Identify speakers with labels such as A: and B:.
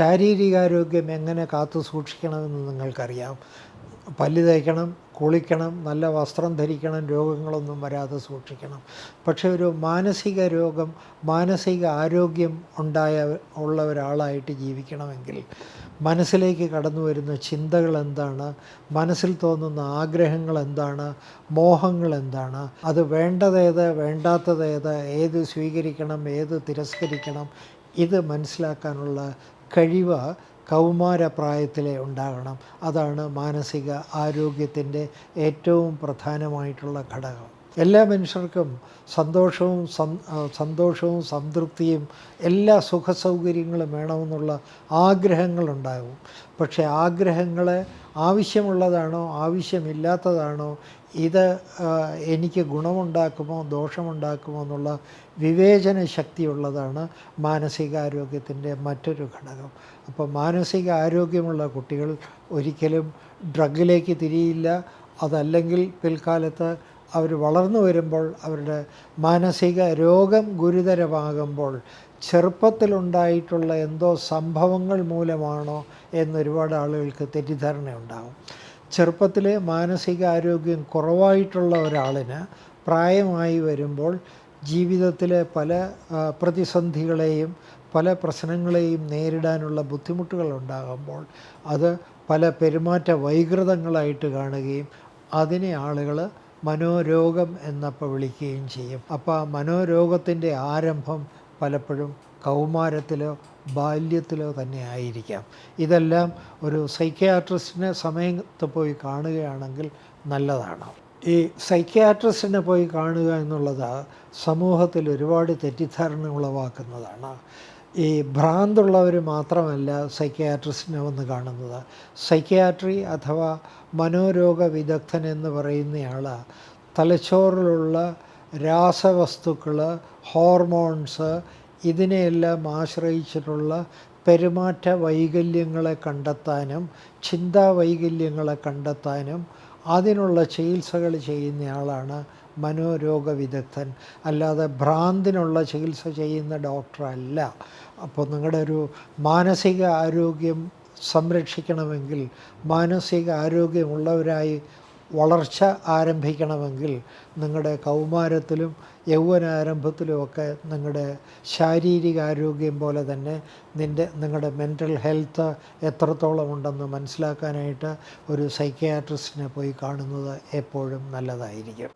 A: ശാരീരികാരോഗ്യം എങ്ങനെ കാത്തു സൂക്ഷിക്കണമെന്ന് നിങ്ങൾക്കറിയാം. പല്ല് തേക്കണം, കുളിക്കണം, നല്ല വസ്ത്രം ധരിക്കണം, രോഗങ്ങളൊന്നും വരാതെ സൂക്ഷിക്കണം. പക്ഷേ ഒരു മാനസിക ആരോഗ്യം ഉള്ള ഒരാളായിട്ട് ജീവിക്കണമെങ്കിൽ മനസ്സിലേക്ക് കടന്നു വരുന്ന ചിന്തകൾ എന്താണ്, മനസ്സിൽ തോന്നുന്ന ആഗ്രഹങ്ങൾ എന്താണ്, മോഹങ്ങൾ എന്താണ്, അത് വേണ്ടതേത്, വേണ്ടാത്തതേത്, ഏത് സ്വീകരിക്കണം, ഏത് തിരസ്കരിക്കണം, ഇത് മനസ്സിലാക്കാനുള്ള കഴിവ് കൗമാരപ്രായത്തിലേ ഉണ്ടാകണം. അതാണ് മാനസിക ആരോഗ്യത്തിൻ്റെ ഏറ്റവും പ്രധാനമായിട്ടുള്ള ഘടകം. എല്ലാ മനുഷ്യർക്കും സന്തോഷവും സംതൃപ്തിയും എല്ലാ സുഖസൗകര്യങ്ങളും വേണമെന്നുള്ള ആഗ്രഹങ്ങളുണ്ടാകും. പക്ഷേ ആഗ്രഹങ്ങൾ ആവശ്യമുള്ളതാണോ ആവശ്യമില്ലാത്തതാണോ, ഇത് എനിക്ക് ഗുണമുണ്ടാക്കുമോ ദോഷമുണ്ടാക്കുമോ എന്നുള്ള വിവേചന ശക്തിയുള്ളതാണ് മാനസികാരോഗ്യത്തിൻ്റെ മറ്റൊരു ഘടകം. അപ്പോൾ മാനസിക ആരോഗ്യമുള്ള കുട്ടികൾ ഒരിക്കലും ഡ്രഗിലേക്ക് തിരിയില്ല. അതല്ലെങ്കിൽ പിൽക്കാലത്ത് അവർ വളർന്നു വരുമ്പോൾ അവരുടെ മാനസിക രോഗം ഗുരുതരമാകുമ്പോൾ ചെറുപ്പത്തിലുണ്ടായിട്ടുള്ള എന്തോ സംഭവങ്ങൾ മൂലമാണോ എന്നൊരുപാട് ആളുകൾക്ക് തെറ്റിദ്ധാരണയുണ്ടാകും. ചെറുപ്പത്തിലെ മാനസികാരോഗ്യം കുറവായിട്ടുള്ള ഒരാളിന് പ്രായമായി വരുമ്പോൾ ജീവിതത്തിലെ പല പ്രതിസന്ധികളെയും പല പ്രശ്നങ്ങളെയും നേരിടാനുള്ള ബുദ്ധിമുട്ടുകൾ ഉണ്ടാകുമ്പോൾ അത് പല പെരുമാറ്റ വൈകൃതങ്ങളായിട്ട് കാണുകയും അതിനെ ആളുകൾ മനോരോഗം എന്നപ്പോൾ വിളിക്കുകയും ചെയ്യും. അപ്പോൾ ആ മനോരോഗത്തിൻ്റെ ആരംഭം പലപ്പോഴും കൗമാരത്തിലോ ബാല്യത്തിലോ തന്നെ ആയിരിക്കാം. ഇതെല്ലാം ഒരു സൈക്യാട്രിസ്റ്റിനെ സമയത്ത് പോയി കാണുകയാണെങ്കിൽ നല്ലതാണ്. ഈ സൈക്യാട്രിസ്റ്റിനെ പോയി കാണുക എന്നുള്ളത് സമൂഹത്തിൽ ഒരുപാട് തെറ്റിദ്ധാരണ ഉളവാക്കുന്നതാണ്. ഈ ഭ്രാന്തുള്ളവർ മാത്രമല്ല സൈക്യാട്രിസ്റ്റിനെ വന്ന് കാണുന്നത്. സൈക്യാട്രി അഥവാ മനോരോഗ വിദഗ്ധൻ എന്ന് പറയുന്നയാൾ തലച്ചോറിലുള്ള രാസവസ്തുക്കൾ, ഹോർമോൺസ്, ഇതിനെയെല്ലാം ആശ്രയിച്ചിട്ടുള്ള പെരുമാറ്റ വൈകല്യങ്ങളെ കണ്ടെത്താനും ചിന്താവൈകല്യങ്ങളെ കണ്ടെത്താനും അതിനുള്ള ചികിത്സകൾ ചെയ്യുന്നയാളാണ് മനോരോഗ വിദഗ്ധൻ. അല്ലാതെ ഭ്രാന്തിനുള്ള ചികിത്സ ചെയ്യുന്ന ഡോക്ടറല്ല. അപ്പോൾ നിങ്ങളുടെ ഒരു മാനസിക ആരോഗ്യം സംരക്ഷിക്കണമെങ്കിൽ, മാനസിക ആരോഗ്യമുള്ളവരായി വളർച്ച ആരംഭിക്കണമെങ്കിൽ നിങ്ങളുടെ കൗമാരത്തിലും യൗവനാരംഭത്തിലുമൊക്കെ നിങ്ങളുടെ ശാരീരികാരോഗ്യം പോലെ തന്നെ നിങ്ങളുടെ മെൻ്റൽ ഹെൽത്ത് എത്രത്തോളം ഉണ്ടെന്ന് മനസ്സിലാക്കാനായിട്ട് ഒരു സൈക്യാട്രിസ്റ്റിനെ പോയി കാണുന്നത് എപ്പോഴും നല്ലതായിരിക്കും.